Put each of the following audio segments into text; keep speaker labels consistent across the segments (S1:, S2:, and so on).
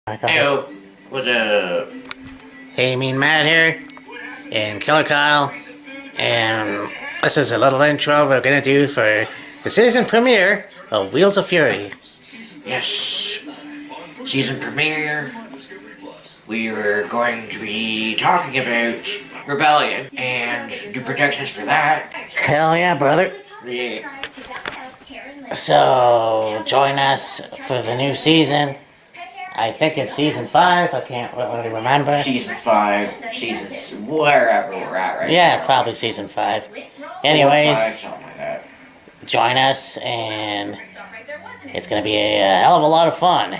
S1: Hey, what's up?
S2: Hey, Mean Matt here, and Killer Kyle, and this is a little intro we're gonna do for the season premiere of Wheels of Fury.
S1: Yes, season premiere. We were going to be talking about Rebellion and do projections for that.
S2: Hell yeah, brother.
S1: Yeah.
S2: So, join us for the new season. I think it's season 5, I can't really remember.
S1: Season 5, seasons, wherever we're at right now.
S2: Yeah, probably season 5.
S1: 4 or
S2: Anyways,
S1: 5, something like that.
S2: join us, and it's gonna be a hell of a lot of fun.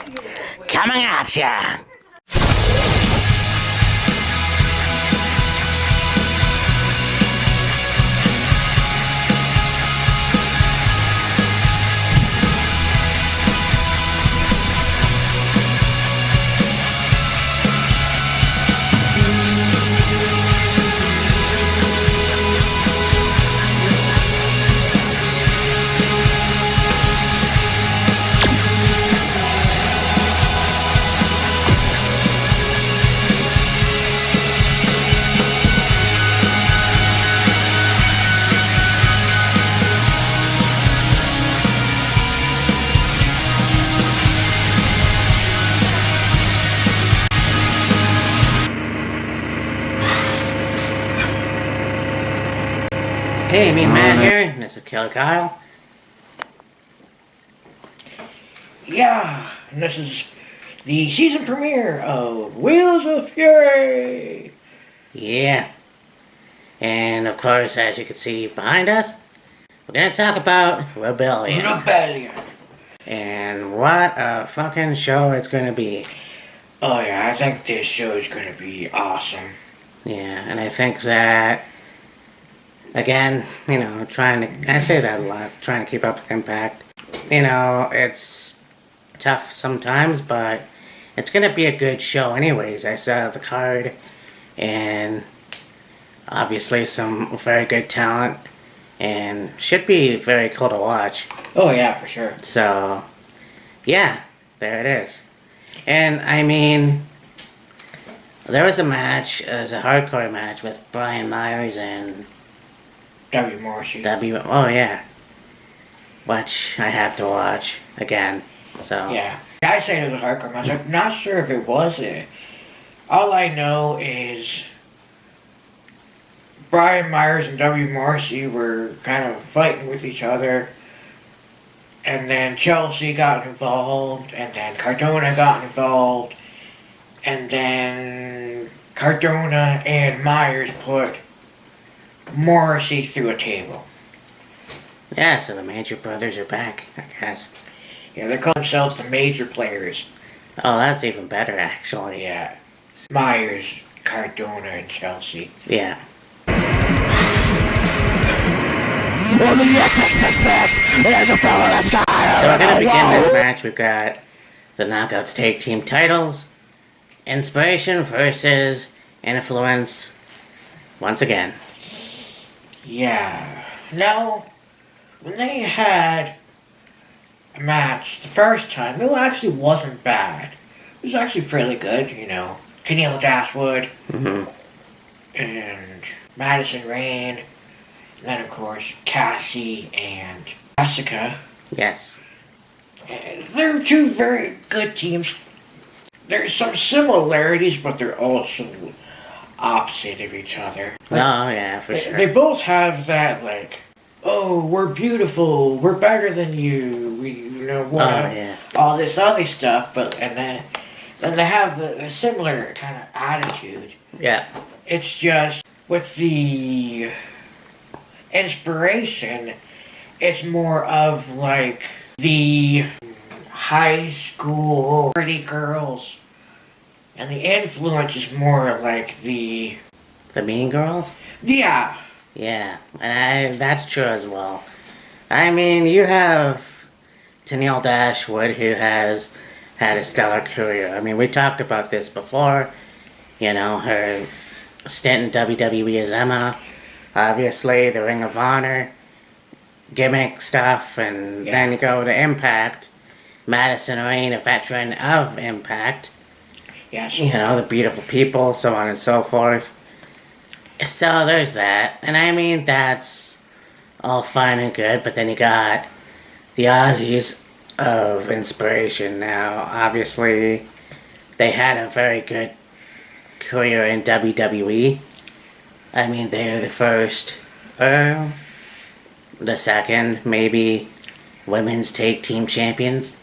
S2: Coming at ya! Hey, Mean Man here, and this is Killer Kyle.
S1: Yeah, and this is the season premiere of Wheels of Fury.
S2: Yeah. And of course, as you can see behind us, we're gonna talk about Rebellion.
S1: Rebellion.
S2: And what a fucking show it's gonna be.
S1: Oh yeah, I think this show is gonna be awesome.
S2: Yeah, and I think that, again, I say that a lot, trying to keep up with Impact. It's tough sometimes, but it's gonna be a good show anyways. I saw the card, and obviously some very good talent, and should be very cool to watch.
S1: Oh yeah, for sure.
S2: So, yeah, there it is. And I mean, there was a match, it was a hardcore match with Brian Myers and
S1: W. Morrissey.
S2: oh yeah, which I have to watch again. So
S1: Yeah. I say it was a hardcore match. I'm not sure if it was it. All I know is Brian Myers and W. Morrissey were kind of fighting with each other. And then Chelsea got involved. And then Cardona got involved. And then Cardona and Myers put Morrissey through a table.
S2: yeah, so the Major Brothers are back, I guess.
S1: Yeah, they call themselves the major players.
S2: Oh, that's even better, actually.
S1: Yeah. Myers, Cardona, and Chelsea.
S2: Yeah. So we're gonna begin this match. We've got the Knockouts Tag Team titles. Inspiration versus Influence. Once again.
S1: Yeah. Now, when they had a match the first time, it actually wasn't bad. It was actually fairly good, Tennille Dashwood and Madison Rain. And then, of course, Cassie and Jessica.
S2: Yes.
S1: And they're two very good teams. There's some similarities, but they're also opposite of each other.
S2: Oh, yeah, for sure.
S1: They both have that, oh, we're beautiful, we're better than you, all this other stuff, and then they have a similar kind of attitude.
S2: Yeah.
S1: It's just, with the inspiration, it's more of, the high school pretty girls, and the influence is more like the
S2: Mean Girls?
S1: Yeah.
S2: Yeah, and that's true as well. I mean, you have Tennille Dashwood, who has had a stellar career. I mean, we talked about this before. Her stint in WWE as Emma, obviously the Ring of Honor gimmick stuff, and then you go to Impact. Madison Rain, a veteran of Impact,
S1: Yes.
S2: You know, the beautiful people, so on and so forth. So there's that. And I mean, that's all fine and good, but then you got the Aussies of inspiration now. Obviously, they had a very good career in WWE. I mean, they're the first, the second, maybe, women's tag team champions.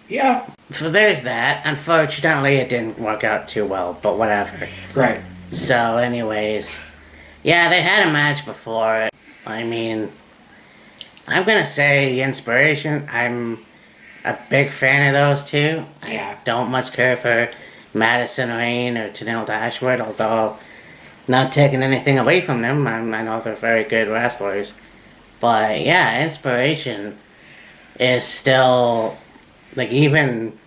S1: Yeah.
S2: So there's that. Unfortunately, it didn't work out too well, but whatever.
S1: Right.
S2: So, anyways, yeah, they had a match before. I mean, I'm gonna say Inspiration. I'm a big fan of those two.
S1: Yeah.
S2: I don't much care for Madison Rain or Tenille Dashwood, although not taking anything away from them. I know they're very good wrestlers. But yeah, Inspiration is still, like, even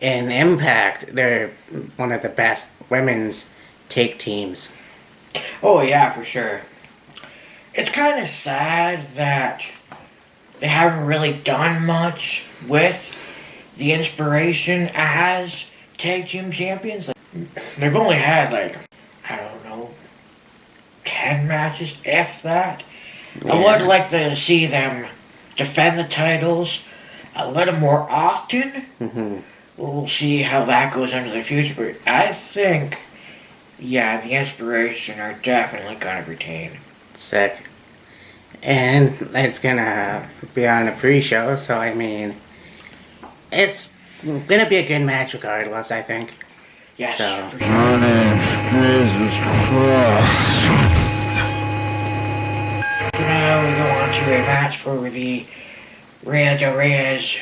S2: in Impact, they're one of the best women's take teams.
S1: Oh yeah, for sure. It's kind of sad that they haven't really done much with the Inspiration as tag team champions. Like, they've only had like, I don't know, 10 matches, if that.
S2: Yeah.
S1: I would like to see them defend the titles a little more often.
S2: Mm-hmm.
S1: We'll see how that goes into the future, but I think, yeah, the Inspiration are definitely going to retain.
S2: Sick. And it's gonna be on a pre-show, so I mean, it's gonna be a good match regardless, I think.
S1: Yes,
S2: So.
S1: for sure. So now we go on to a match for the Rhea Del Reyes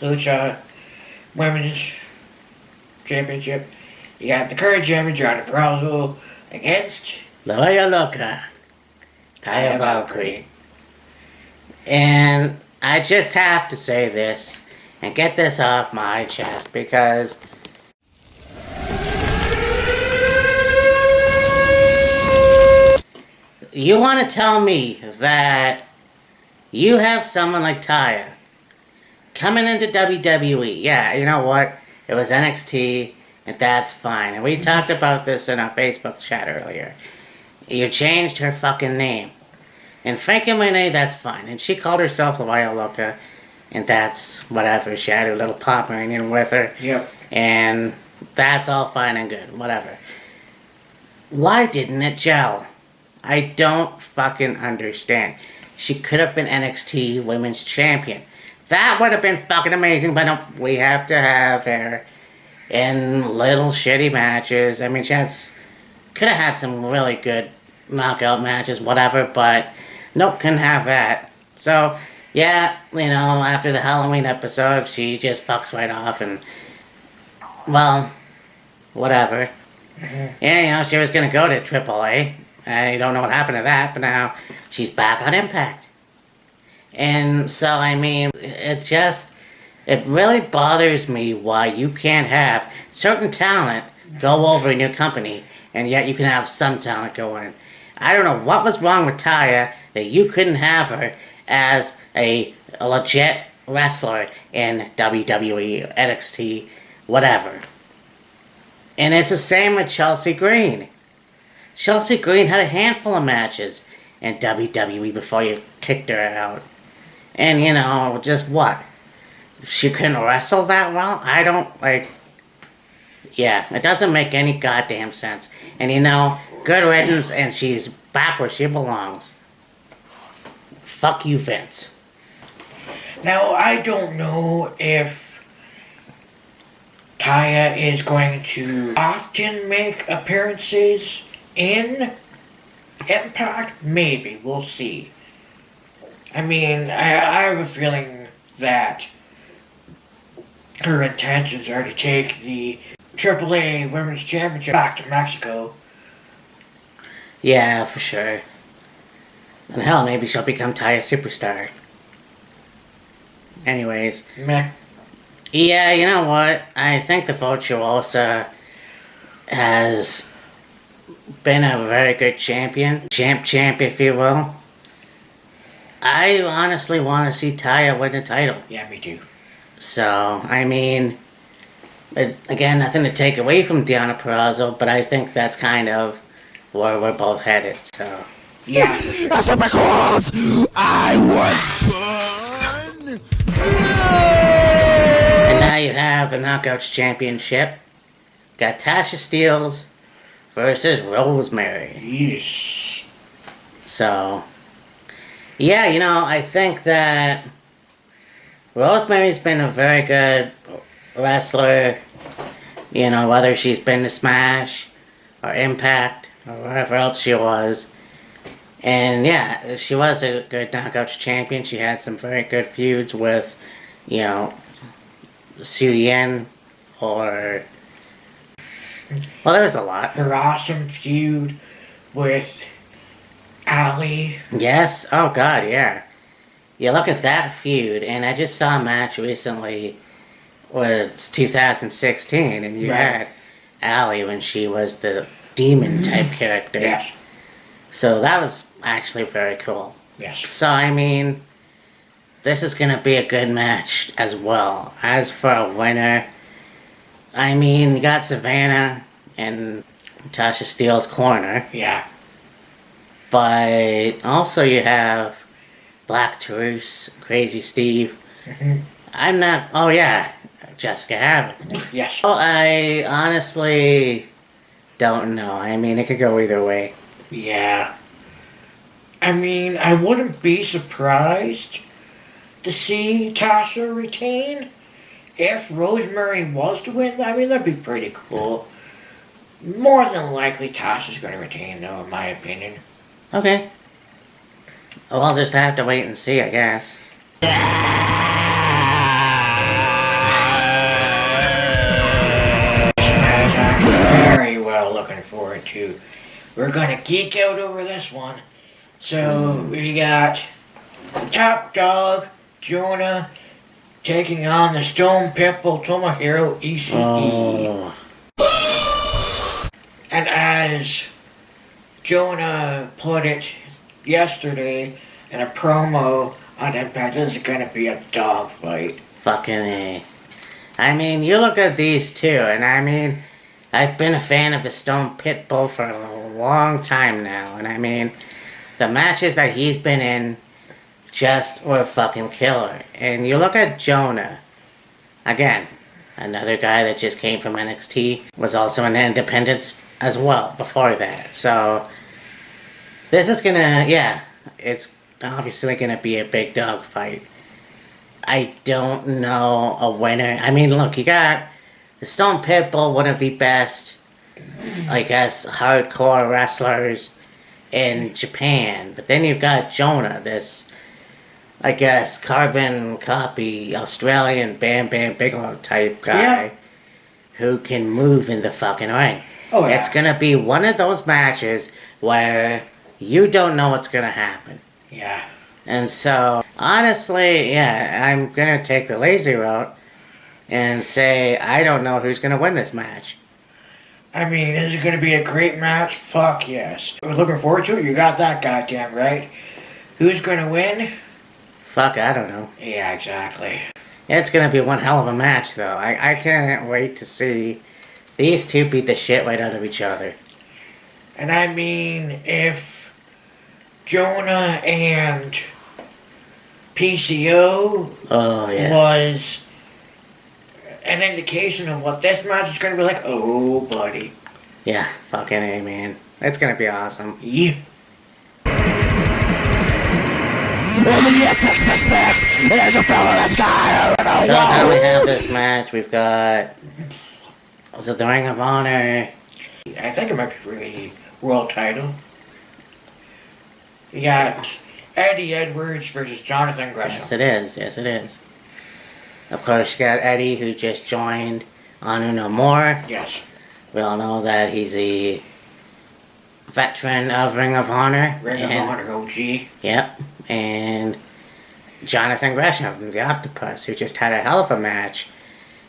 S1: Lucha Women's Championship. You got the current champion, Johnny Brazil, against
S2: La Bella Loca, Taya Valkyrie. And I just have to say this and get this off my chest because you want to tell me that you have someone like Taya coming into WWE. Yeah, you know what? It was NXT, and that's fine. And we talked about this in our Facebook chat earlier. You changed her fucking name. And Frankie Monet, that's fine. And she called herself La Bella Loca, and that's whatever. She had her little Pomeranian with her.
S1: Yep.
S2: And that's all fine and good. Whatever. Why didn't it gel? I don't fucking understand. She could have been NXT Women's Champion. That would have been fucking amazing, but no, we have to have her in little shitty matches. I mean, could have had some really good knockout matches, whatever, but nope, couldn't have that. So, yeah, you know, after the Halloween episode, she just fucks right off and, well, whatever.
S1: Mm-hmm.
S2: Yeah, you know, she was gonna go to AAA. I don't know what happened to that, but now she's back on Impact. And so, I mean, it really bothers me why you can't have certain talent go over in your company, and yet you can have some talent go in. I don't know what was wrong with Taya that you couldn't have her as a legit wrestler in WWE, NXT, whatever. And it's the same with Chelsea Green. Chelsea Green had a handful of matches in WWE before you kicked her out. And, you know, just what? She couldn't wrestle that well? I don't, yeah, it doesn't make any goddamn sense. And, you know, good riddance, and she's back where she belongs. Fuck you, Vince.
S1: Now, I don't know if Taya is going to often make appearances in Impact. Maybe. We'll see. I mean, I have a feeling that her intentions are to take the AAA Women's Championship back to Mexico.
S2: Yeah, for sure. And hell, maybe she'll become Taya Superstar. Anyways.
S1: Meh.
S2: Yeah, you know what? I think the Virtuosa has been a very good champion. Champ, if you will. I honestly want to see Taya win the title.
S1: Yeah, me too.
S2: So, I mean, Again, nothing to take away from Deonna Purrazzo, but I think that's kind of where we're both headed. So
S1: Yeah.
S3: That's because I was born.
S2: and now you have the Knockouts Championship. Got Tasha Steelz versus Rosemary.
S1: Yes.
S2: So yeah, I think that Rosemary's been a very good wrestler. Whether she's been to Smash or Impact or wherever else she was. And yeah, she was a good Knockouts champion. She had some very good feuds with, Su Yen or... Well, there was a lot.
S1: Her awesome feud with Ali.
S2: Yes. Oh, God, yeah. You look at that feud, and I just saw a match recently with 2016, and you
S1: Right.
S2: had Ali when she was the demon-type character.
S1: Yes.
S2: So that was actually very cool.
S1: Yes.
S2: So, I mean, this is going to be a good match as well. As for a winner, I mean, you got Savannah and Tasha Steel's corner,
S1: Yeah.
S2: but also you have Black Taurus, Crazy Steve. I'm not, oh yeah, Jessica Havoc.
S1: Yes.
S2: Well, I honestly don't know. I mean, it could go either way.
S1: Yeah. I mean, I wouldn't be surprised to see Tasha retain. If Rosemary was to win, I mean, that'd be pretty cool. More than likely, Tasha's going to retain, though, in my opinion.
S2: Okay. Well, I'll just have to wait and see, I guess.
S1: As I'm very well looking forward to. We're going to geek out over this one. So, we got Top Dog, Jonah, taking on the Stone Pitbull Tomohiro Ishii.
S2: Oh.
S1: And as Jonah put it yesterday in a promo on Impact, this is going to be a dog fight.
S2: Fucking A. I mean, you look at these two, and I mean, I've been a fan of the Stone Pitbull for a long time now, and I mean, the matches that he's been in just were fucking killer. And you look at Jonah, again, another guy that just came from NXT, was also in Independence as well before that. So, this is gonna, yeah, it's obviously gonna be a big dog fight. I don't know a winner. I mean, look, you got the Stone Pitbull, one of the best, I guess, hardcore wrestlers in Japan. But then you've got Jonah, this, I guess, carbon copy Australian Bam Bam Bigelow type guy who can move in the fucking ring.
S1: Oh, yeah.
S2: It's gonna be one of those matches where you don't know what's gonna happen.
S1: Yeah.
S2: And so, honestly, yeah, I'm gonna take the lazy route and say I don't know who's gonna win this match.
S1: I mean, is it going to be a great match? Fuck yes. We're looking forward to it. You got that goddamn right. Who's going to win?
S2: Fuck, I don't know.
S1: Yeah, exactly.
S2: It's gonna be one hell of a match, though. I can't wait to see these two beat the shit right out of each other.
S1: And I mean, if Jonah and PCO
S2: Oh, yeah.
S1: was an indication of what this match is going to be like, oh, buddy.
S2: Yeah, fucking A, man. It's gonna be awesome.
S1: Yeah.
S3: There's a fellow that's got
S2: So now we have this match. We've got... Was it the Ring of Honor?
S1: I think it might be for the world title. You got Eddie Edwards versus Jonathan Gresham.
S2: Yes, it is. Yes, it is. Of course, you got Eddie, who just joined Honor No More.
S1: Yes.
S2: We all know that he's a veteran of Ring of Honor.
S1: Ring of Honor OG.
S2: Yep. And Jonathan Gresham from the Octopus, who just had a hell of a match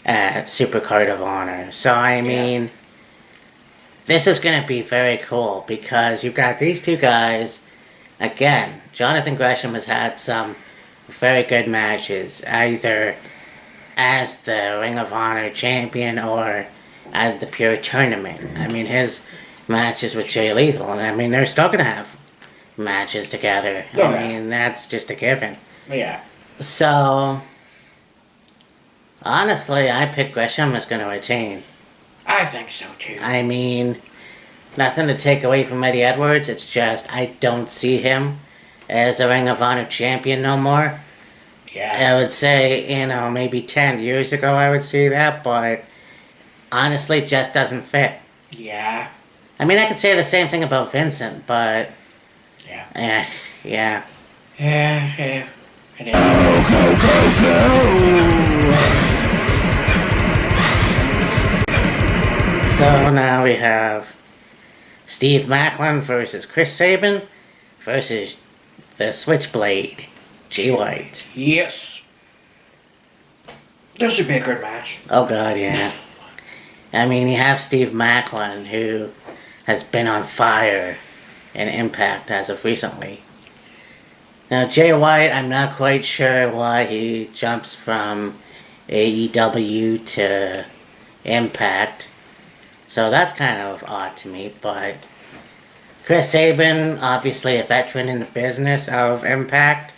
S2: at Supercard of Honor. So, I mean, this is going to be very cool because you've got these two guys. Again, Jonathan Gresham has had some very good matches, either as the Ring of Honor champion or at the pure tournament. I mean, his matches with Jay Lethal, and I mean, they're still gonna have matches together.
S1: Oh,
S2: I
S1: yeah.
S2: mean, that's just a given.
S1: Yeah.
S2: So, honestly, I pick Gresham is gonna retain.
S1: I think so too.
S2: I mean, nothing to take away from Eddie Edwards. It's just I don't see him as a Ring of Honor champion no more.
S1: Yeah.
S2: I would say, maybe 10 years ago I would see that, but honestly, it just doesn't fit.
S1: Yeah.
S2: I mean, I could say the same thing about Vincent, but
S1: Yeah.
S2: yeah.
S1: Yeah. It is.
S2: So now we have Stevemacklin versus ChrisSaban versus the Switchblade, Jay White.
S1: Yes. This would be a good match.
S2: Oh god, yeah. I mean, you have Stevemacklin, who has been on fire in Impact as of recently. Now, Jay White, I'm not quite sure why he jumps from AEW to Impact. So that's kind of odd to me, but ChrisSaban, obviously a veteran in the business of Impact.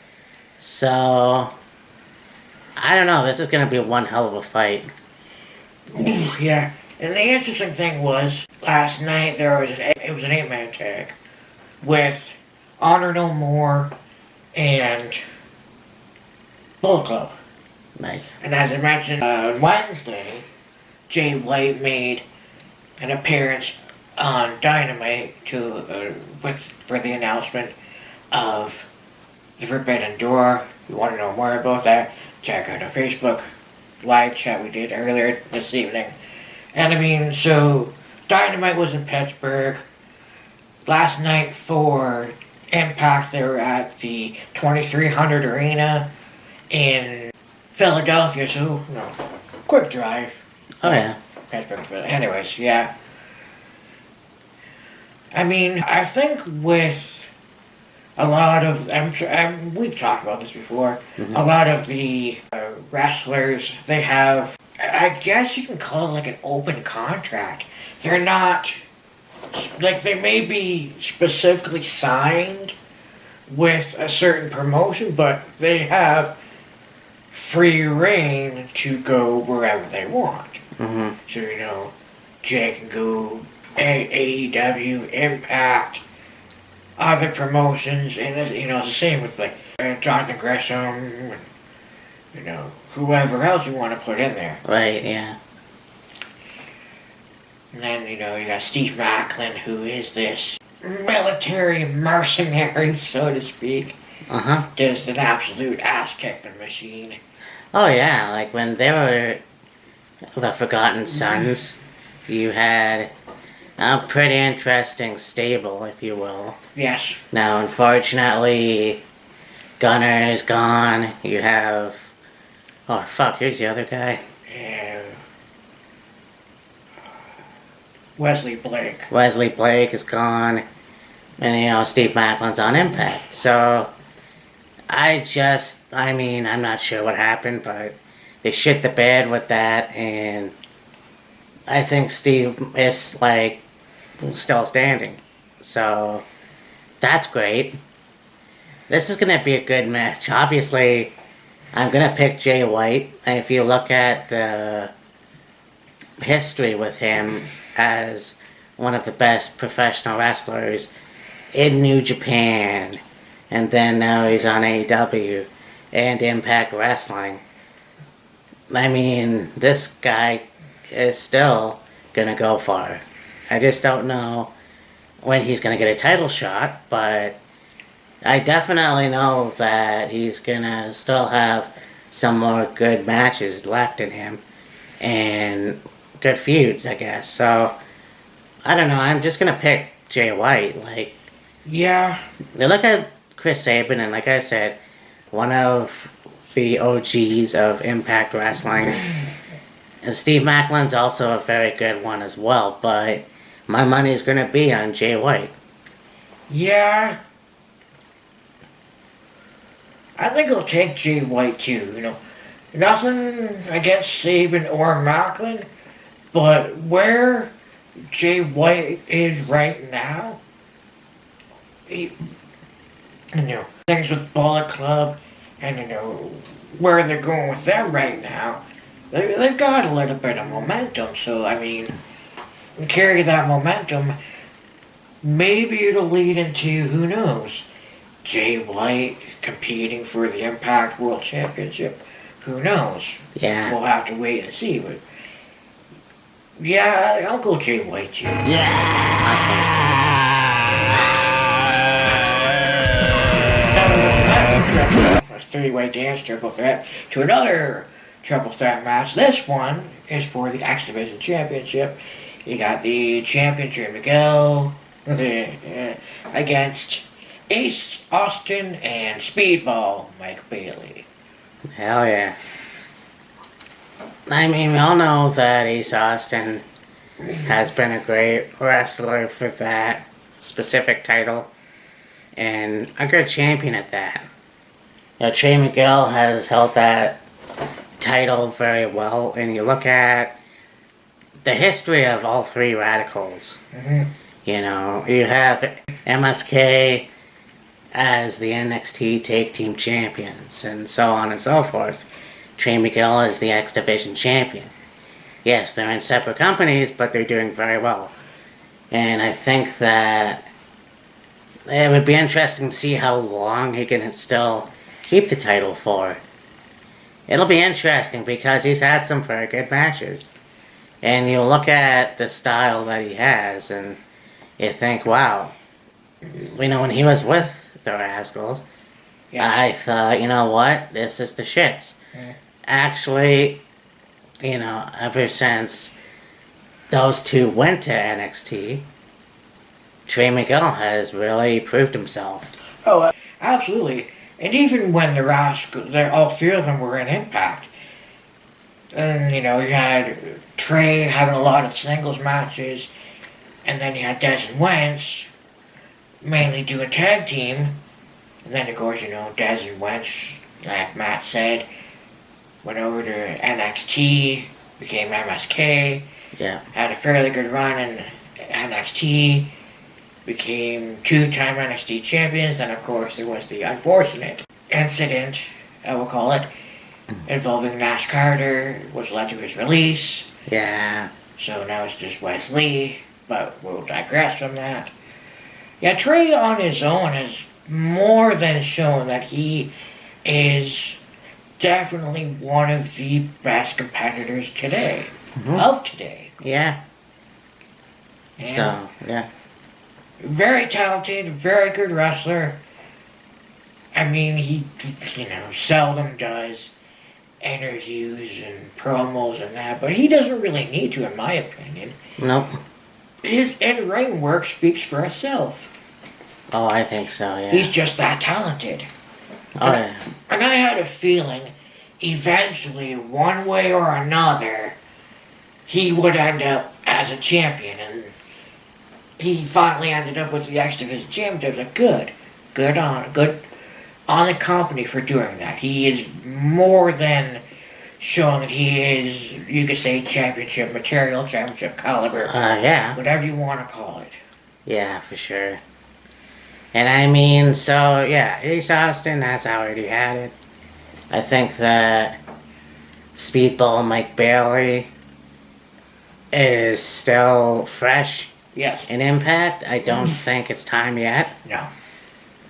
S2: So, I don't know, this is going to be one hell of a fight.
S1: Yeah. And the interesting thing was, last night it was an 8-man tag with Honor No More and Bullet Club.
S2: Nice.
S1: And as I mentioned on Wednesday, Jay White made an appearance on Dynamite for the announcement of the Forbidden Door. If you want to know more about that, check out our Facebook live chat we did earlier this evening. And I mean, so Dynamite was in Pittsburgh. Last night for Impact, they were at the 2300 Arena in Philadelphia, so, quick drive.
S2: Oh, yeah.
S1: Pittsburgh, Philly. Anyways, yeah. I mean, I think with a lot of, we've talked about this before, a lot of the wrestlers, they have, I guess you can call it like an open contract. They're not, like, they may be specifically signed with a certain promotion, but they have free reign to go wherever they want.
S2: Mm-hmm.
S1: So, Jay can go AEW, Impact, other promotions, and it's the same with like Jonathan Gresham, and, whoever else you want to put in there.
S2: Right, yeah.
S1: And then, you got Stevemacklin, who is this military mercenary, so to speak.
S2: Uh-huh.
S1: Just an absolute ass-kicking machine.
S2: Oh, yeah, like when they were the Forgotten Sons, you had a pretty interesting stable, if you will.
S1: Yes.
S2: Now, unfortunately, Gunner is gone. You have... Oh, fuck, here's the other guy.
S1: Wesley Blake.
S2: Wesley Blake is gone. And, Stevemacklin's on Impact. So, I'm not sure what happened, but they shit the bed with that, and I think Steve is, still standing. So, that's great. This is going to be a good match. Obviously, I'm going to pick Jay White. If you look at the history with him as one of the best professional wrestlers in New Japan, and then now he's on AEW and Impact Wrestling. I mean, this guy is still going to go far. I just don't know when he's going to get a title shot, but I definitely know that he's going to still have some more good matches left in him and good feuds, I guess. So, I don't know. I'm just going to pick Jay White.
S1: Yeah.
S2: They look at ChrisSaban, and like I said, one of the OGs of Impact Wrestling. And Stevemacklin's also a very good one as well, but my money's going to be on Jay White.
S1: Yeah. I think it'll take Jay White too, nothing against Saban or Macklin, but where Jay White is right now, he, things with Bullet Club, and where they're going with them right now, they've got a little bit of momentum. So I mean, carry that momentum. Maybe it'll lead into, who knows, Jay White competing for the Impact World Championship. Who knows?
S2: Yeah.
S1: We'll have to wait and see. But yeah, I'll go Jay White too. A three-way dance triple threat to another triple threat match. This one is for the X Division Championship. You got the champion Trey Miguel against Ace Austin and Speedball Mike Bailey.
S2: Hell yeah. I mean, we all know that Ace Austin has been a great wrestler for that specific title, and a good champion at that. Trey Miguel has held that title very well, and you look at the history of all three Radicals.
S1: Mm-hmm.
S2: You have MSK as the NXT Tag Team Champions, and so on and so forth. Trey Miguel is the X Division Champion. Yes, they're in separate companies, but they're doing very well. And I think that it would be interesting to see how long he can still keep the title for. It'll be interesting because he's had some very good matches. And you look at the style that he has, and you think, wow, when he was with the Rascals, yes, I thought, you know what, this is the shits.
S1: Yeah.
S2: Actually, ever since those two went to NXT, Trey Miguel has really proved himself.
S1: Oh, absolutely. And even when the Rascals, all three of them were in Impact, and you had Trey having a lot of singles matches, and then you had Des and Wentz mainly doing tag team, and then of course Des and Wentz, like Matt said, went over to NXT, became MSK,
S2: yeah,
S1: had a fairly good run in NXT, became two-time NXT champions, and of course there was the unfortunate incident, I will call it, involving Nash Carter, which led to his release.
S2: Yeah.
S1: So now it's just Wesley, but we'll digress from that. Yeah, Trey on his own has more than shown that he is definitely one of the best competitors today, of today.
S2: Yeah.
S1: And
S2: so, yeah.
S1: very talented, very good wrestler. I mean, he, seldom does interviews and promos and that, but he doesn't really need to, in my opinion.
S2: Nope.
S1: His in-ring work speaks for itself.
S2: Oh, I think so, yeah.
S1: He's just that talented.
S2: Oh, yeah.
S1: And I had a feeling, eventually, one way or another, he would end up as a champion, and he finally ended up with the X Division Championship. Like, good on the company for doing that. He is more than showing that he is, you could say, championship material, championship caliber.
S2: Yeah.
S1: Whatever you want to call it.
S2: Yeah, for sure. And I mean, so, yeah, Ace Austin, that's how I already had it. I think that Speedball Mike Bailey is still fresh.
S1: Yes.
S2: In Impact. I don't think it's time yet.
S1: No.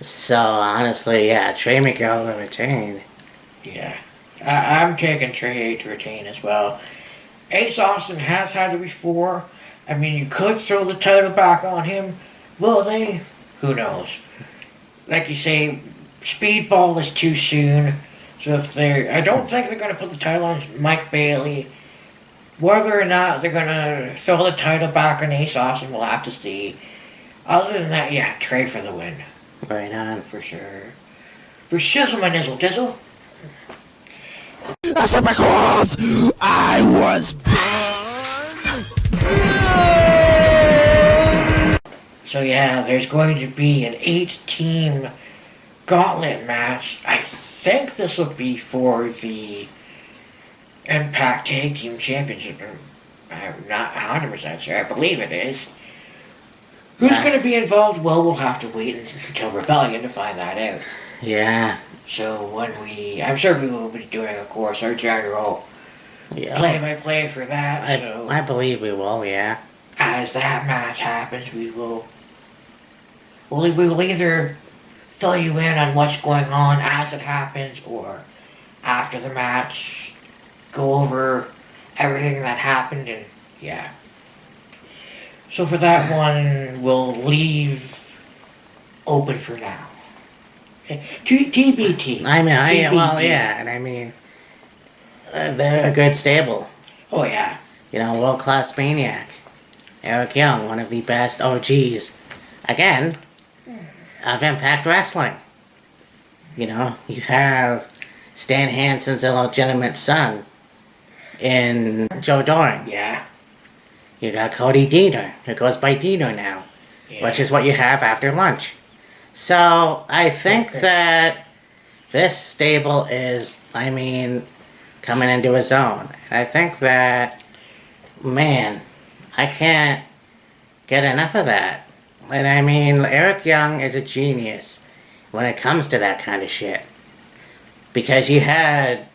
S2: So, honestly, yeah, Trey Miguel to retain.
S1: Yeah. I'm taking Trey to retain as well. Ace Austin has had it before. I mean, you could throw the title back on him. Will they? Who knows? Like you say, Speedball is too soon. So I don't think they're going to put the title on Mike Bailey. Whether or not they're going to throw the title back on Ace Austin, we'll have to see. Other than that, yeah, Trey for the win.
S2: Right on.
S1: For sure. For shizzle my nizzle dizzle.
S3: That's what because I was born.
S1: So yeah, there's going to be an 8-team gauntlet match. I think this will be for the Impact Tag Team Championship. I'm not 100% sure. I believe it is. Who's going to be involved? Well, we'll have to wait until Rebellion to find that out.
S2: Yeah.
S1: So I'm sure we will be doing, of course, our general play-by-play for that.
S2: I believe we will, yeah.
S1: As that match happens, we will either fill you in on what's going on as it happens, or after the match, go over everything that happened, and yeah. So for that one, we'll leave open for now. Okay. TBT.
S2: I mean,
S1: TBT.
S2: and I mean, they're a good stable.
S1: Oh yeah.
S2: You know, world-class maniac. Eric Young, one of the best OGs, again, of Impact Wrestling. You know, you have Stan Hansen's illegitimate son in Joe Doring.
S1: Yeah.
S2: You got Cody Deaner, who goes by Deaner now, which is what you have after lunch. So, I think that this stable is, coming into its own. And I think that, man, I can't get enough of that. And I mean, Eric Young is a genius when it comes to that kind of shit. Because you had,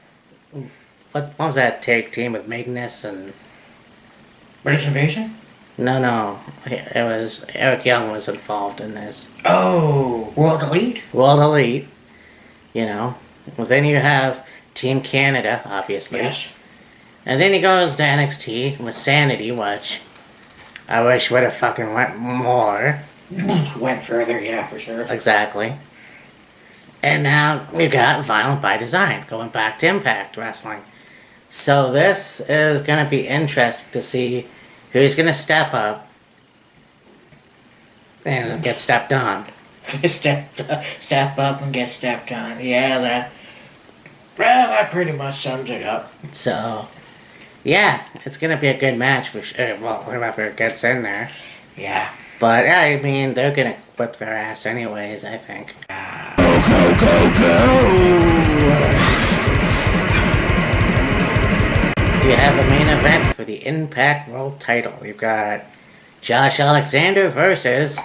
S2: what was that tag team with Magnus and...
S1: British Invasion?
S2: No. It was, Eric Young was involved in this.
S1: Oh, World Elite?
S2: World Elite, you know. Well, then you have Team Canada, obviously.
S1: Yes.
S2: And then he goes to NXT with Sanity, which I wish would have fucking went more.
S1: Went further, yeah, for sure.
S2: Exactly. And now we got Violent by Design going back to Impact Wrestling. So this is going to be interesting to see who's going to step up and get stepped on.
S1: Step up and get stepped on. Yeah, that pretty much sums it up.
S2: So, yeah, it's going to be a good match for sure. Well, whoever gets in there.
S1: Yeah.
S2: But, I mean, they're going to whip their ass anyways, I think. You have the main event for the Impact World title. We've got Josh Alexander versus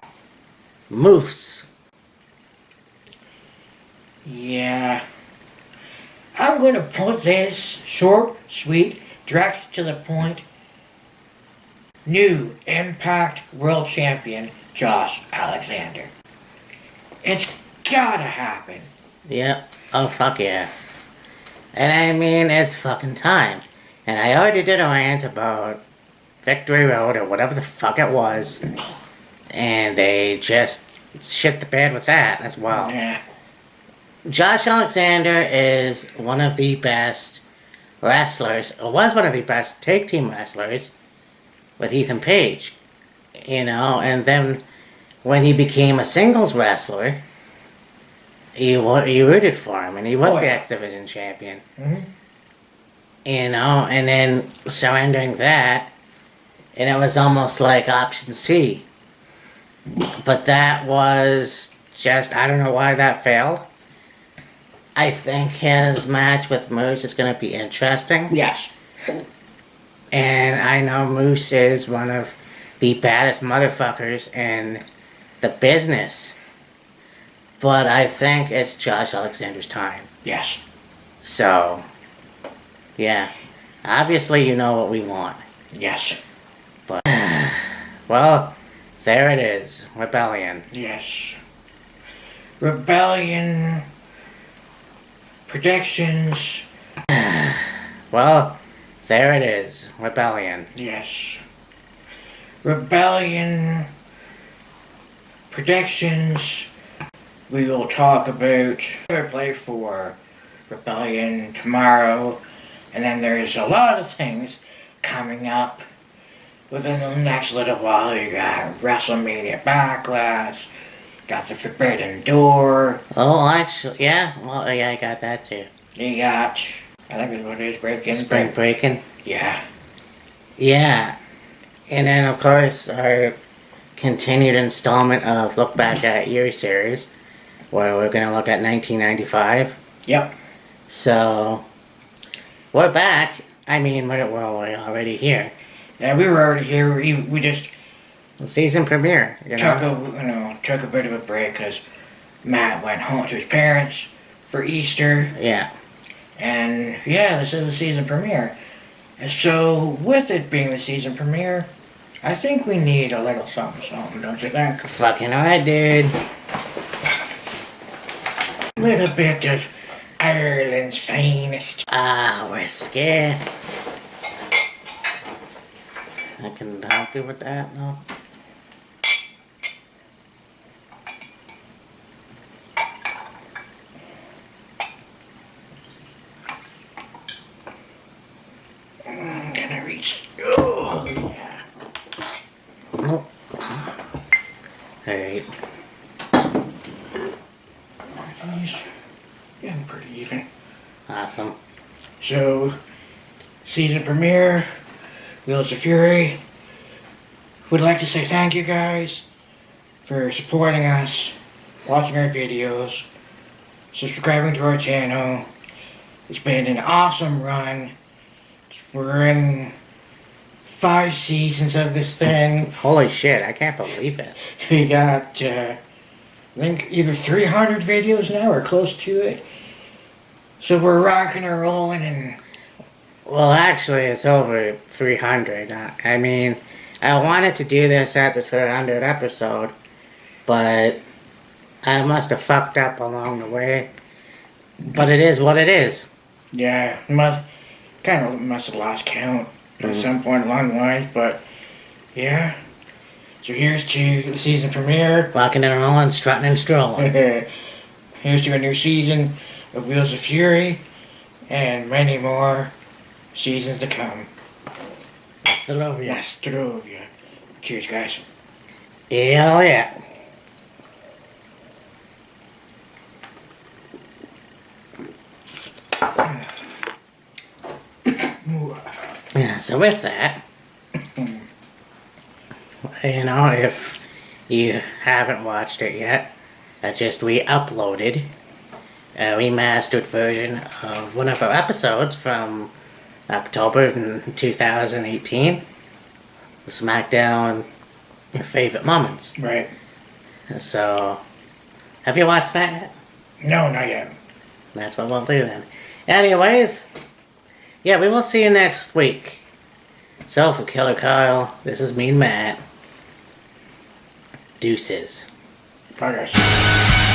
S2: Moose.
S1: Yeah. I'm going to put this short, sweet, direct to the point. New Impact World Champion, Josh Alexander. It's gotta happen.
S2: Yep. Oh, fuck yeah. And I mean, it's fucking time. And I already did a rant about Victory Road or whatever the fuck it was. And they just shit the bed with that as well.
S1: Yeah.
S2: Josh Alexander is one of the best wrestlers, or was one of the best tag team wrestlers with Ethan Page. You know, and then when he became a singles wrestler, he rooted for him, and he was the X Division champion.
S1: Mm-hmm.
S2: You know, and then surrendering that, and it was almost like option C. But that was just, I don't know why that failed. I think his match with Moose is going to be interesting.
S1: Yes.
S2: And I know Moose is one of the baddest motherfuckers in the business. But I think it's Josh Alexander's time.
S1: Yes.
S2: So, yeah. Obviously, you know what we want.
S1: Yes.
S2: But, well, there it is. Rebellion.
S1: Yes. Rebellion. Predictions.
S2: Well, there it is. Rebellion.
S1: Yes. Rebellion. Predictions. We will talk about play for Rebellion tomorrow. And then there's a lot of things coming up within the next little while. You got WrestleMania Backlash. Got the Forbidden Door.
S2: Oh, actually, yeah. Well, yeah, I got that too.
S1: You got, I think that's what it is, Breaking.
S2: Spring Breaking.
S1: Yeah.
S2: Yeah. And then, of course, our continued installment of Look Back at Year series, where we're going to look at 1995.
S1: Yep.
S2: So, we're back, I mean, we're already here.
S1: Yeah, we were already here. We just
S2: The season premiere, you know?
S1: took a bit of a break because Matt went home to his parents for Easter.
S2: Yeah.
S1: And yeah, this is the season premiere. And so, with it being the season premiere, I think we need a little something, don't you think?
S2: Fucking right, dude.
S1: A little bit of Ireland's finest.
S2: Ah, whiskey. I can help you with that, no?
S1: I'm gonna reach. Oh, yeah.
S2: Oh. Alright.
S1: These getting pretty even.
S2: Awesome.
S1: So, season premiere, Wheels of Fury. Would like to say thank you guys for supporting us, watching our videos, subscribing to our channel. It's been an awesome run. We're in 5 seasons of this thing.
S2: Holy shit, I can't believe it.
S1: We got, I think, either 300 videos now or close to it. So we're rocking and rolling and...
S2: Well, actually, it's over 300. I mean, I wanted to do this at the 300 episode, but I must have fucked up along the way. But it is what it is.
S1: Yeah, must have lost count at some point along the lines, but yeah. So here's to the season premiere.
S2: Walking and rolling, strutting and strolling.
S1: Here's to a new season of Wheels of Fury, and many more seasons to come.
S2: Zdrovia.
S1: Nastrovia. Cheers, guys.
S2: Hell yeah. Yeah, so with that, you know, if you haven't watched it yet, we uploaded a remastered version of one of our episodes from October in 2018. SmackDown, your favorite moments.
S1: Right.
S2: So, have you watched that yet?
S1: No, not yet.
S2: That's what we'll do then. Anyways, yeah, we will see you next week. So, for Killer Kyle, this is me and Matt. Deuces.
S1: Bye, guys.